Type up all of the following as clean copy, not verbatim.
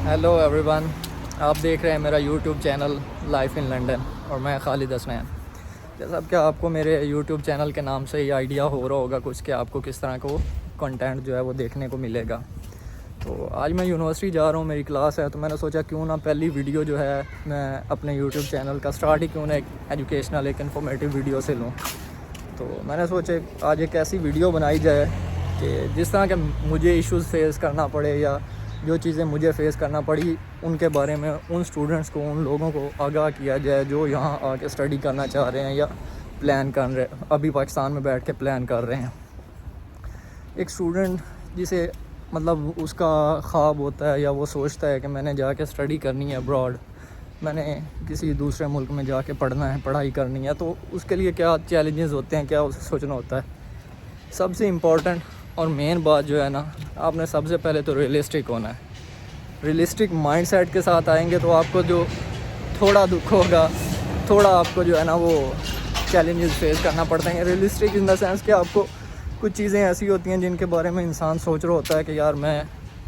Hello every one, آپ دیکھ رہے ہیں میرا YouTube channel life in London اور میں خالد حسنین۔ جیسا کہ آپ کو میرے یوٹیوب چینل کے نام سے یہ آئیڈیا ہو رہا ہوگا کچھ کہ آپ کو کس طرح کو کنٹینٹ جو ہے وہ دیکھنے کو ملے گا۔ تو آج میں یونیورسٹی جا رہا ہوں، میری کلاس ہے، تو میں نے سوچا کیوں نہ پہلی ویڈیو جو ہے میں اپنے یوٹیوب چینل کا سٹارٹ ہی کیوں نہ ایک ایجوکیشنل ایک انفارمیٹیو ویڈیو سے لوں۔ تو میں نے سوچا آج ایک ایسی ویڈیو بنائی جائے کہ جس طرح کہ مجھے ایشوز فیس کرنا پڑے یا جو چیزیں مجھے فیس کرنا پڑی ان کے بارے میں ان اسٹوڈنٹس کو، ان لوگوں کو آگاہ کیا جائے جو یہاں آ کے اسٹڈی کرنا چاہ رہے ہیں یا پلان کر رہے ابھی پاکستان میں بیٹھ کے پلان کر رہے ہیں۔ ایک اسٹوڈنٹ جسے مطلب اس کا خواب ہوتا ہے یا وہ سوچتا ہے کہ میں نے جا کے اسٹڈی کرنی ہے ابراڈ، میں نے کسی دوسرے ملک میں جا کے پڑھنا ہے، پڑھائی کرنی ہے، تو اس کے لیے کیا چیلنجز ہوتے ہیں، کیا اسے سوچنا ہوتا ہے۔ سب سے امپورٹنٹ اور مین بات جو ہے نا، آپ نے سب سے پہلے تو ریئلسٹک ہونا ہے۔ ریئلسٹک مائنڈ سیٹ کے ساتھ آئیں گے تو آپ کو جو تھوڑا دکھ ہوگا، تھوڑا آپ کو جو ہے نا وہ چیلنجز فیس کرنا پڑتے ہیں۔ ریئلسٹک ان دا سینس کہ آپ کو کچھ چیزیں ایسی ہوتی ہیں جن کے بارے میں انسان سوچ رہا ہوتا ہے کہ یار میں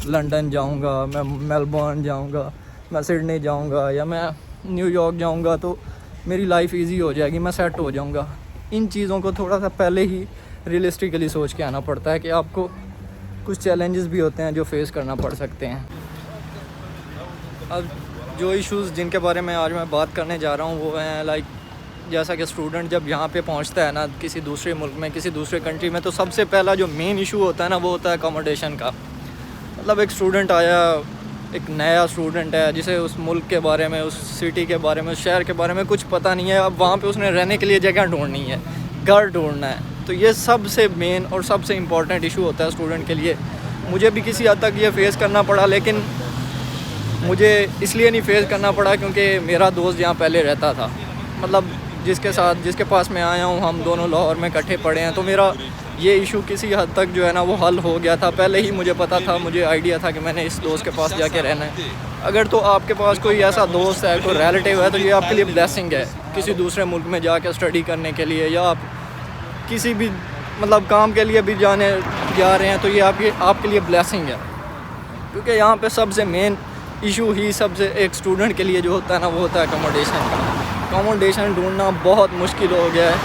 لنڈن جاؤں گا، میں میلبورن جاؤں گا، میں سڈنی جاؤں گا یا میں نیو یارک جاؤں گا تو میری لائف ایزی ہو جائے گی، میں سیٹ ہو جاؤں گا۔ ان چیزوں کو تھوڑا سا پہلے ہی ریئلسٹکلی سوچ کے آنا پڑتا ہے کہ آپ کو کچھ چیلنجز بھی ہوتے ہیں جو فیس کرنا پڑ سکتے ہیں۔ اب جو ایشوز جن کے بارے میں آج میں بات کرنے جا رہا ہوں وہ ہیں لائک جیسا کہ اسٹوڈنٹ جب یہاں پہ پہنچتا ہے نا کسی دوسرے ملک میں، کسی دوسرے کنٹری میں، تو سب سے پہلا جو مین ایشو ہوتا ہے نا وہ ہوتا ہے اکاموڈیشن کا۔ مطلب ایک اسٹوڈنٹ آیا، ایک نیا اسٹوڈنٹ ہے جسے اس ملک کے بارے میں، اس سٹی کے بارے میں، اس شہر کے بارے میں کچھ پتہ نہیں ہے۔ اب وہاں پہ اس نے رہنے کے لیے جگہ ڈھونڈنی ہے، گھر ڈھونڈنا ہے، تو یہ سب سے مین اور سب سے امپورٹنٹ ایشو ہوتا ہے اسٹوڈنٹ کے لیے۔ مجھے بھی کسی حد تک یہ فیس کرنا پڑا، لیکن مجھے اس لیے نہیں فیس کرنا پڑا کیونکہ میرا دوست یہاں پہلے رہتا تھا، مطلب جس کے پاس میں آیا ہوں، ہم دونوں لاہور میں اکٹھے پڑھے ہیں، تو میرا یہ ایشو کسی حد تک جو ہے نا وہ حل ہو گیا تھا۔ پہلے ہی مجھے پتا تھا، مجھے آئیڈیا تھا کہ میں نے اس دوست کے پاس جا کے رہنا ہے۔ اگر تو آپ کے پاس کوئی ایسا دوست ہے، کوئی ریلیٹیو ہے، تو یہ آپ کے لیے بلیسنگ ہے کسی دوسرے ملک میں جا کے اسٹڈی کرنے کے لیے، یا آپ کسی بھی مطلب کام کے لیے بھی جا رہے ہیں تو یہ آپ کے لیے بلیسنگ ہے، کیونکہ یہاں پہ سب سے مین ایشو ہی سب سے ایک اسٹوڈنٹ کے لیے جو ہوتا ہے نا وہ ہوتا ہے اکاموڈیشن کا۔ اکاموڈیشن ڈھونڈنا بہت مشکل ہو گیا ہے،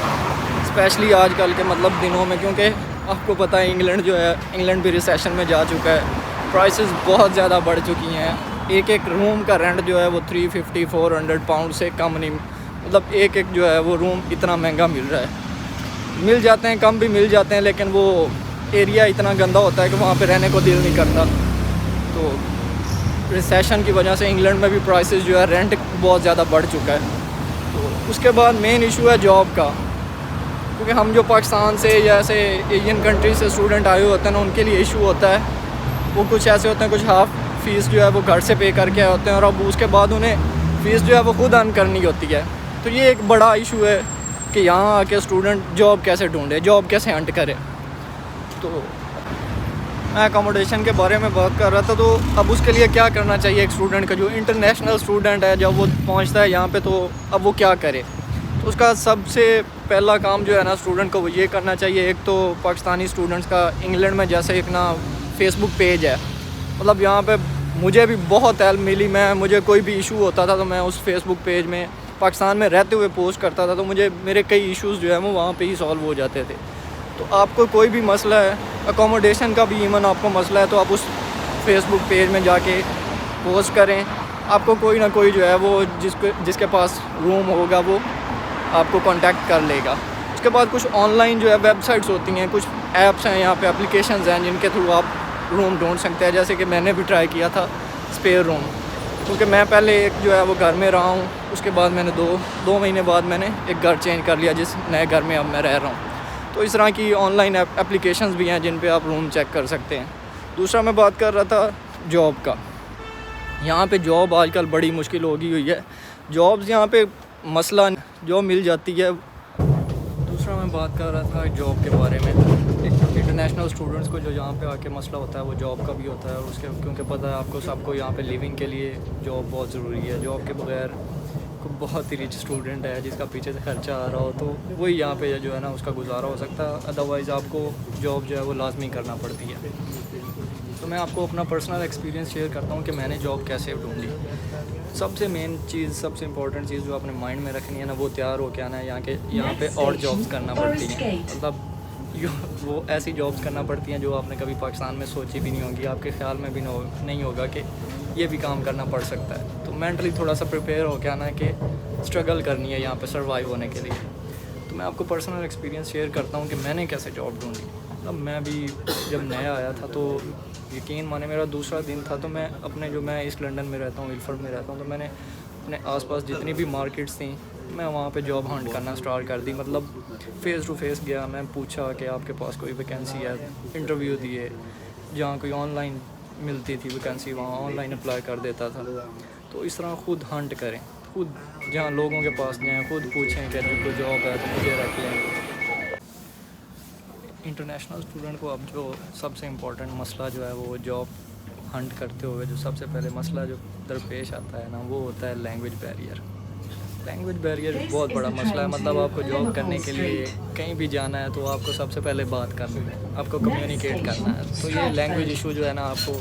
اسپیشلی آج کل کے مطلب دنوں میں، کیونکہ آپ کو پتہ ہے انگلینڈ بھی ریسیشن میں جا چکا ہے، پرائسز بہت زیادہ بڑھ چکی ہیں۔ ایک روم کا رینٹ جو ہے وہ 350-400 پاؤنڈ سے کم نہیں، مطلب ایک جو ہے وہ روم اتنا مہنگا مل رہا ہے۔ مل جاتے ہیں، کم بھی مل جاتے ہیں، لیکن وہ ایریا اتنا گندا ہوتا ہے کہ وہاں پہ رہنے کو دل نہیں کرتا۔ تو ریسیشن کی وجہ سے انگلینڈ میں بھی پرائسز جو ہے رینٹ بہت زیادہ بڑھ چکا ہے۔ تو اس کے بعد مین ایشو ہے جاب کا، کیونکہ ہم جو پاکستان سے یا ایسے ایشین کنٹری سے اسٹوڈنٹ آئے ہوتے ہیں نا ان کے لیے ایشو ہوتا ہے، وہ کچھ ایسے ہوتے ہیں، کچھ ہاف فیس جو ہے وہ گھر سے پے کر کے آئے ہوتے ہیں اور اب اس کے بعد انہیں فیس جو ہے وہ خود ارن کرنی ہوتی ہے۔ تو یہ ایک بڑا ایشو ہے کہ یہاں آ کے اسٹوڈنٹ جاب کیسے ڈھونڈے، جاب کیسے ہنٹ کرے۔ تو میں اکاموڈیشن کے بارے میں بات کر رہا تھا، تو اب اس کے لیے کیا کرنا چاہیے ایک اسٹوڈنٹ کا، جو انٹرنیشنل اسٹوڈنٹ ہے، جب وہ پہنچتا ہے یہاں پہ تو اب وہ کیا کرے۔ تو اس کا سب سے پہلا کام جو ہے نا اسٹوڈنٹ کو وہ یہ کرنا چاہیے، ایک تو پاکستانی اسٹوڈنٹس کا انگلینڈ میں جیسے ایک نا فیس بک پیج ہے، مطلب یہاں پہ مجھے بھی بہت ہیلپ ملی۔ مجھے کوئی بھی ایشو ہوتا تھا تو میں اس فیس بک پیج میں پاکستان میں رہتے ہوئے پوسٹ کرتا تھا، تو میرے کئی ایشوز جو ہیں وہ وہاں پہ ہی سالو ہو جاتے تھے۔ تو آپ کو کوئی بھی مسئلہ ہے، اکاموڈیشن کا بھی ایون آپ کو مسئلہ ہے، تو آپ اس فیس بک پیج میں جا کے پوسٹ کریں، آپ کو کوئی نہ کوئی جو ہے وہ جس کے پاس روم ہوگا وہ آپ کو کانٹیکٹ کر لے گا۔ اس کے بعد کچھ آن لائن جو ہے ویب سائٹس ہوتی ہیں، کچھ ایپس ہیں یہاں پہ، اپلیکیشنز ہیں جن کے تھرو آپ روم ڈھونڈ سکتے ہیں، جیسے کہ میں نے بھی ٹرائی کیا تھا اسپیئر روم، کیونکہ میں پہلے ایک جو ہے وہ گھر میں رہا ہوں، اس کے بعد میں نے دو مہینے بعد میں نے ایک گھر چینج کر لیا جس نئے گھر میں اب میں رہ رہا ہوں۔ تو اس طرح کی آن لائن اپلیکیشنز بھی ہیں جن پہ آپ روم چیک کر سکتے ہیں۔ دوسرا میں بات کر رہا تھا جاب کا۔ یہاں پہ جاب آج کل بڑی مشکل ہوئی ہے، جابز یہاں پہ مسئلہ جو مل جاتی ہے۔ دوسرا میں بات کر رہا تھا جاب کے بارے میں، انٹرنیشنل اسٹوڈنٹس کو جو یہاں پہ آ کے مسئلہ ہوتا ہے وہ جاب کا بھی ہوتا ہے، اور اس کے کیونکہ پتہ ہے آپ کو سب کو یہاں پہ لیونگ کے لیے جاب بہت ضروری ہے۔ جاب کے بغیر کوئی بہت ہی ریچ اسٹوڈنٹ ہے جس کا پیچھے سے خرچہ آ رہا ہو تو وہی یہاں پہ جو ہے نا اس کا گزارا ہو سکتا ہے، ادروائز آپ کو جاب جو ہے وہ لازمی کرنا پڑتی ہے۔ تو میں آپ کو اپنا پرسنل ایکسپیرینس شیئر کرتا ہوں کہ میں نے جاب کیسے ڈھونڈی. سب سے مین چیز، سب سے امپورٹنٹ چیز جو آپ نے مائنڈ میں رکھنی ہے نا، وہ تیار ہو کے آنا ہے یہاں پہ اور جابس کرنا پڑتی ہیں. مطلب وہ ایسی جابس کرنا پڑتی ہیں جو آپ نے کبھی پاکستان میں سوچی بھی نہیں ہوگی، آپ کے خیال میں بھی نہیں ہوگا کہ یہ بھی کام کرنا پڑ سکتا ہے. تو مینٹلی تھوڑا سا پریپیئر ہو کے آنا ہے کہ اسٹرگل کرنی ہے یہاں پہ سروائیو ہونے کے لیے. تو میں آپ کو پرسنل ایکسپیرینس شیئر کرتا ہوں کہ میں نے کیسے جاب ڈھونڈی. مطلب میں بھی جب نیا آیا تھا تو یقین مانے میرا دوسرا دن تھا، تو میں ایسٹ لنڈن میں رہتا ہوں، ویلفرڈ میں رہتا ہوں، تو میں نے اپنے آس پاس جتنی بھی مارکیٹس تھیں میں وہاں پہ جاب ہنٹ کرنا اسٹارٹ کر دی. مطلب فیس ٹو فیس گیا، میں پوچھا کہ آپ کے پاس کوئی ویکینسی ہے، انٹرویو دیے، جہاں کوئی آن لائن ملتی تھی ویکینسی وہاں آن لائن اپلائی کر دیتا تھا. تو اس طرح خود ہنٹ کریں، خود جہاں لوگوں کے پاس جائیں، خود پوچھیں کہ اگر کوئی جاب ہے تو مجھے رکھ لیں. انٹرنیشنل اسٹوڈنٹ کو اب جو سب سے امپورٹنٹ مسئلہ جو ہے وہ جاب ہنٹ کرتے ہوئے جو سب سے پہلے مسئلہ جو درپیش آتا ہے نا، وہ ہوتا ہے لینگویج بیریئر. لینگویج بیریئر بہت بڑا مسئلہ ہے. مطلب آپ کو جاب کرنے کے لیے کہیں بھی جانا ہے تو آپ کو سب سے پہلے بات کرنی ہے، آپ کو کمیونیکیٹ کرنا ہے. تو یہ لینگویج ایشو جو ہے نا، آپ کو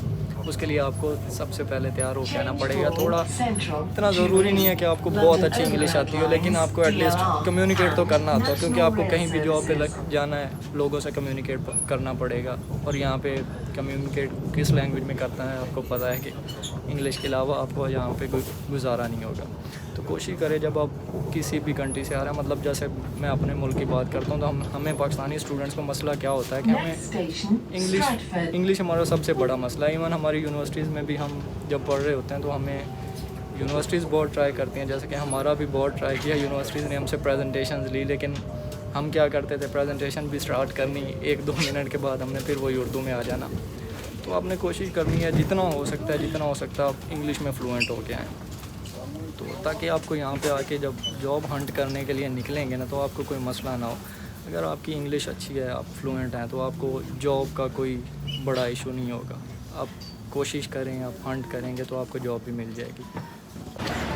اس کے لیے آپ کو سب سے پہلے تیار ہو کے آنا پڑے گا. تھوڑا اتنا ضروری نہیں ہے کہ آپ کو بہت اچھی انگلش آتی ہو، لیکن آپ کو ایٹ لیسٹ کمیونیکیٹ تو کرنا آتا ہو، کیونکہ آپ کو کہیں بھی جاب پہ جانا ہے، لوگوں سے کمیونیکیٹ کرنا پڑے گا. اور یہاں پہ کمیونیکیٹ کس لینگویج میں کرتا ہے آپ کو پتہ ہے کہ انگلش کے علاوہ آپ کو یہاں پہ کوئی گزارا نہیں ہوگا. تو کوشش کریں جب آپ کسی بھی کنٹری سے آ رہے ہیں، مطلب جیسے میں اپنے ملک کی بات کرتا ہوں تو ہمیں پاکستانی اسٹوڈنٹس کو مسئلہ کیا ہوتا ہے کہ ہمیں انگلش ہمارا سب سے بڑا مسئلہ ہے. ایون ہماری یونیورسٹیز میں بھی ہم جب پڑھ رہے ہوتے ہیں تو ہمیں یونیورسٹیز بہت ٹرائی کرتی ہیں، جیسے کہ ہمارا بھی بہت ٹرائی کیا، یونیورسٹیز نے ہم سے پریزنٹیشنز لی، لیکن ہم کیا کرتے تھے، پریزنٹیشن بھی اسٹارٹ کرنی 1-2 منٹ کے بعد ہم نے پھر وہی اردو میں آ جانا. تو آپ نے کوشش کرنی ہے جتنا ہو سکتا ہے آپ انگلش میں فلوئنٹ ہو کے آئیں، تو تاکہ آپ کو یہاں پہ آ کے جب جاب ہنٹ کرنے کے لیے نکلیں گے نا تو آپ کو کوئی مسئلہ نہ ہو. اگر آپ کی انگلش اچھی ہے، آپ فلوئنٹ ہیں، تو آپ کو جاب کا کوئی بڑا ایشو نہیں ہوگا. آپ کوشش کریں، آپ ہنٹ کریں گے تو آپ کو جاب بھی مل جائے گی.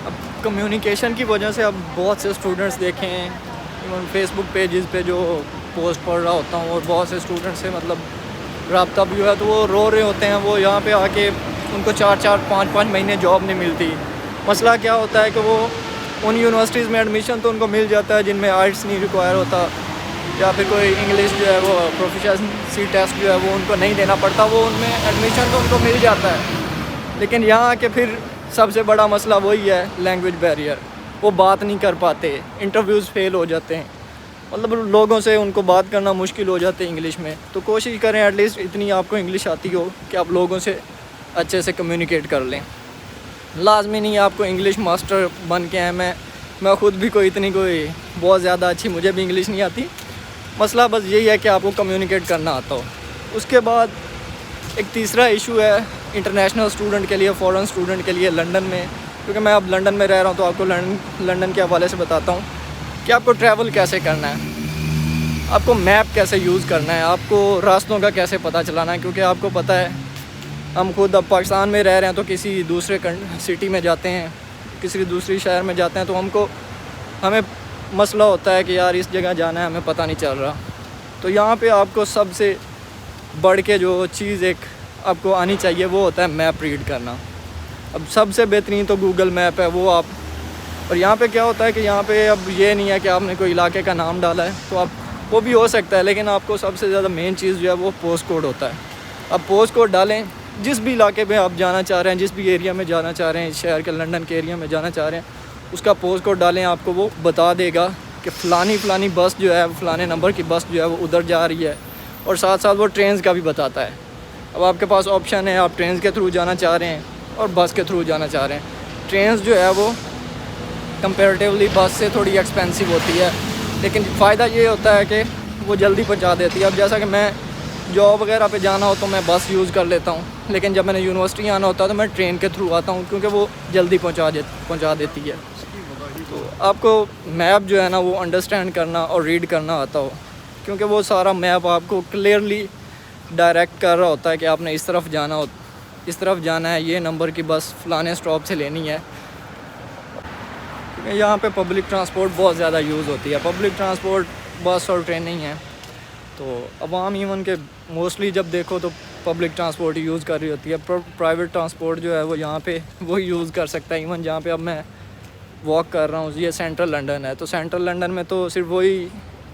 اب کمیونیکیشن کی وجہ سے اب بہت سے اسٹوڈنٹس دیکھیں، ایون فیس بک پیجز پہ جو پوسٹ پڑھ رہا ہوتا ہوں، اور بہت سے اسٹوڈنٹ سے مطلب رابطہ بھی ہوا ہے، تو وہ رو رہے ہوتے ہیں. وہ یہاں پہ آ کے ان کو 4-4 5-5 مہینے جاب نہیں ملتی. مسئلہ کیا ہوتا ہے کہ وہ ان یونیورسٹیز میں ایڈمیشن تو ان کو مل جاتا ہے جن میں آئلٹس نہیں ریکوائر ہوتا، یا پھر کوئی انگلش جو ہے وہ پروفیشنسی ٹیسٹ جو ہے وہ ان کو نہیں دینا پڑتا، وہ ان میں ایڈمیشن تو ان کو مل جاتا ہے. لیکن یہاں آ کے پھر سب سے بڑا مسئلہ وہی ہے لینگویج بیریئر. وہ بات نہیں کر پاتے، انٹرویوز فیل ہو جاتے ہیں، مطلب لوگوں سے ان کو بات کرنا مشکل ہو جاتے ہیں انگلش میں. تو کوشش کریں ایٹ لیسٹ اتنی آپ کو انگلش آتی ہو کہ آپ لوگوں سے اچھے سے کمیونیکیٹ کر لیں. لازمی نہیں آپ کو انگلش ماسٹر بن کے ہیں. میں خود بھی کوئی بہت زیادہ اچھی مجھے بھی انگلش نہیں آتی. مسئلہ بس یہی ہے کہ آپ کو کمیونیکیٹ کرنا آتا ہو. اس کے بعد ایک تیسرا ایشو ہے انٹرنیشنل اسٹوڈنٹ کے لیے، فورن اسٹوڈنٹ کے لیے لنڈن میں، کیونکہ میں اب لنڈن میں رہ رہا ہوں تو آپ کو لنڈن کے حوالے سے بتاتا ہوں کہ آپ کو ٹریول کیسے کرنا ہے، آپ کو میپ کیسے یوز کرنا ہے، آپ کو راستوں کا کیسے پتہ چلانا ہے. کیونکہ آپ کو پتہ ہے ہم خود اب پاکستان میں رہ رہے ہیں تو کسی دوسرے سٹی میں جاتے ہیں، کسی دوسری شہر میں جاتے ہیں تو ہمیں مسئلہ ہوتا ہے کہ یار اس جگہ جانا ہے، ہمیں پتہ نہیں چل رہا. تو یہاں پہ آپ کو سب سے بڑھ کے جو چیز ایک آپ کو آنی چاہیے وہ ہوتا ہے میپ ریڈ کرنا. اب سب سے بہترین تو گوگل میپ ہے، وہ آپ. اور یہاں پہ کیا ہوتا ہے کہ یہاں پہ اب یہ نہیں ہے کہ آپ نے کوئی علاقے کا نام ڈالا ہے تو آپ، وہ بھی ہو سکتا ہے، لیکن آپ کو سب سے زیادہ مین چیز جو ہے وہ پوسٹ کوڈ ہوتا ہے. اب پوسٹ کوڈ ڈالیں، جس بھی علاقے میں آپ جانا چاہ رہے ہیں، جس بھی ایریا میں جانا چاہ رہے ہیں، شہر کے لنڈن کے ایریا میں جانا چاہ رہے ہیں، اس کا پوسٹ کوڈ ڈالیں. آپ کو وہ بتا دے گا کہ فلانی بس جو ہے، فلانے نمبر کی بس جو ہے وہ ادھر جا رہی ہے. اور ساتھ ساتھ وہ ٹرینز کا بھی بتاتا ہے. اب آپ کے پاس آپشن ہے، آپ ٹرینز کے تھرو جانا چاہ رہے ہیں اور بس کے تھرو جانا چاہ رہے ہیں. ٹرینز جو ہے وہ کمپیریٹیولی بس سے تھوڑی ایکسپینسو ہوتی ہے، لیکن فائدہ یہ ہوتا ہے کہ وہ جلدی پہنچا دیتی ہے. اب جیسا کہ میں جاب وغیرہ پہ جانا ہو تو میں بس یوز کر لیتا ہوں، لیکن جب میں نے یونیورسٹی آنا ہوتا ہے تو میں ٹرین کے تھرو آتا ہوں، کیونکہ وہ جلدی پہنچا دیتی ہے. تو آپ کو میپ جو ہے نا وہ انڈرسٹینڈ کرنا اور ریڈ کرنا آتا ہو، کیونکہ وہ سارا میپ آپ کو کلیئرلی ڈائریکٹ کر رہا ہوتا ہے کہ آپ نے اس طرف جانا ہے، یہ نمبر کی بس فلانے اسٹاپ سے لینی ہے. کیونکہ یہاں پہ پبلک ٹرانسپورٹ بہت زیادہ یوز ہوتی ہے. پبلک ٹرانسپورٹ بس اور ٹرین نہیں ہے، تو عوام ایون کہ موسٹلی جب دیکھو تو پبلک ٹرانسپورٹ یوز کر رہی ہوتی ہے. پرائیویٹ ٹرانسپورٹ جو ہے وہ یہاں پہ وہی یوز کر سکتا ہے. ایون جہاں پہ اب میں واک کر رہا ہوں یہ سینٹرل لنڈن ہے, تو سینٹرل لنڈن میں تو صرف وہی,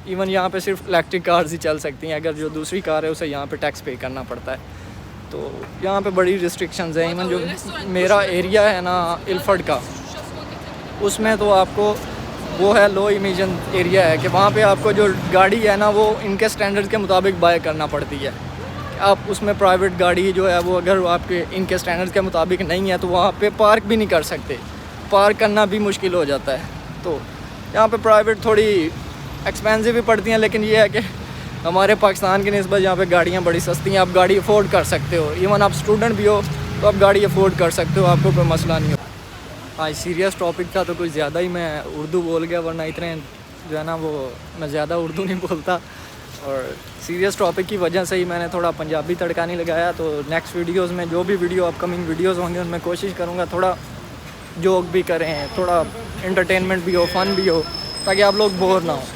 ایون یہاں پہ صرف الیکٹرک کارز ہی چل سکتی ہیں. اگر جو دوسری کار ہے اسے یہاں پہ ٹیکس پے کرنا پڑتا ہے. تو یہاں پہ بڑی ریسٹرکشنز ہیں. ایون جو میرا ایریا ہے نا الفرڈ کا, اس میں تو آپ کو وہ ہے لو ایمیجن ایریا ہے کہ وہاں پہ آپ کو جو گاڑی ہے نا وہ ان کے سٹینڈرڈ کے مطابق بائی کرنا پڑتی ہے. آپ اس میں پرائیویٹ گاڑی جو ہے وہ اگر آپ کے ان کے سٹینڈرڈ کے مطابق نہیں ہے تو وہاں پہ پارک بھی نہیں کر سکتے, پارک کرنا بھی مشکل ہو جاتا ہے. تو یہاں پہ پرائیویٹ تھوڑی ایکسپینسو بھی پڑتی ہیں, لیکن یہ ہے کہ ہمارے پاکستان کی نسبت یہاں پہ گاڑیاں بڑی سستی ہیں, آپ گاڑی افورڈ کر سکتے ہو. ایون آپ اسٹوڈنٹ بھی ہو تو آپ گاڑی افورڈ کر سکتے ہو, آپ کو کوئی مسئلہ نہیں ہو. آج سیریس ٹاپک تھا تو کچھ زیادہ ہی میں اردو بول گیا, ورنہ اتنے جو ہے نا وہ میں زیادہ اردو نہیں بولتا. اور سیریس ٹاپک کی وجہ سے ہی میں نے تھوڑا پنجابی تڑکا نہیں لگایا. تو نیکسٹ ویڈیوز میں جو بھی ویڈیو اپ کمنگ ویڈیوز ہوں گے ان میں کوشش کروں گا تھوڑا جوک بھی کریں, تھوڑا انٹرٹینمنٹ بھی ہو, فن بھی ہو, تاکہ آپ لوگ بور نہ ہوں.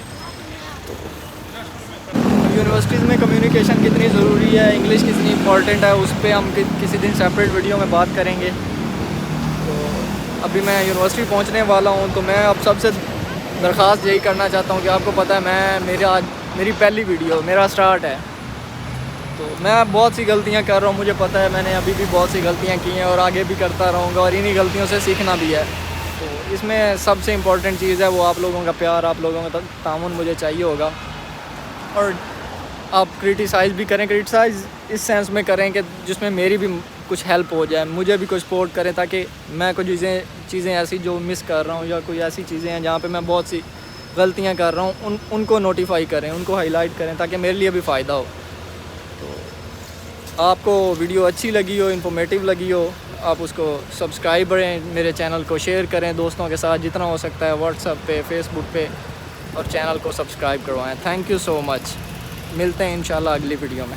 یونیورسٹیز میں کمیونیکیشن کتنی ضروری ہے, انگلش کتنی امپورٹنٹ ہے, اس پہ ہم کسی دن سیپریٹ ویڈیو میں بات کریں گے. تو ابھی میں یونیورسٹی پہنچنے والا ہوں, تو میں اب سب سے درخواست یہی کرنا چاہتا ہوں کہ آپ کو پتہ ہے میری پہلی ویڈیو میرا سٹارٹ ہے, تو میں بہت سی غلطیاں کر رہا ہوں. مجھے پتہ ہے میں نے ابھی بھی بہت سی غلطیاں کی ہیں اور آگے بھی کرتا رہوں گا, اور انہی غلطیوں سے سیکھنا بھی ہے. تو اس میں سب سے امپورٹنٹ چیز ہے وہ آپ لوگوں کا پیار, آپ لوگوں کا تعاون مجھے چاہیے ہوگا. اور آپ کرٹیسائز بھی کریں, کرٹیسائز اس سینس میں کریں کہ جس میں میری بھی کچھ ہیلپ ہو جائے, مجھے بھی کچھ سپورٹ کریں, تاکہ میں کچھ چیزیں ایسی جو مس کر رہا ہوں یا کوئی ایسی چیزیں ہیں جہاں پہ میں بہت سی غلطیاں کر رہا ہوں ان کو نوٹیفائی کریں, ان کو ہائی لائٹ کریں, تاکہ میرے لیے بھی فائدہ ہو. تو آپ کو ویڈیو اچھی لگی ہو, انفارمیٹیو لگی ہو, آپ اس کو سبسکرائب کریں, میرے چینل کو شیئر کریں دوستوں کے ساتھ جتنا ہو سکتا ہے, واٹس ایپ پہ, فیس بک پہ, اور چینل کو سبسکرائب کروائیں. تھینک یو سو مچ. ملتے ہیں انشاءاللہ اگلی ویڈیو میں.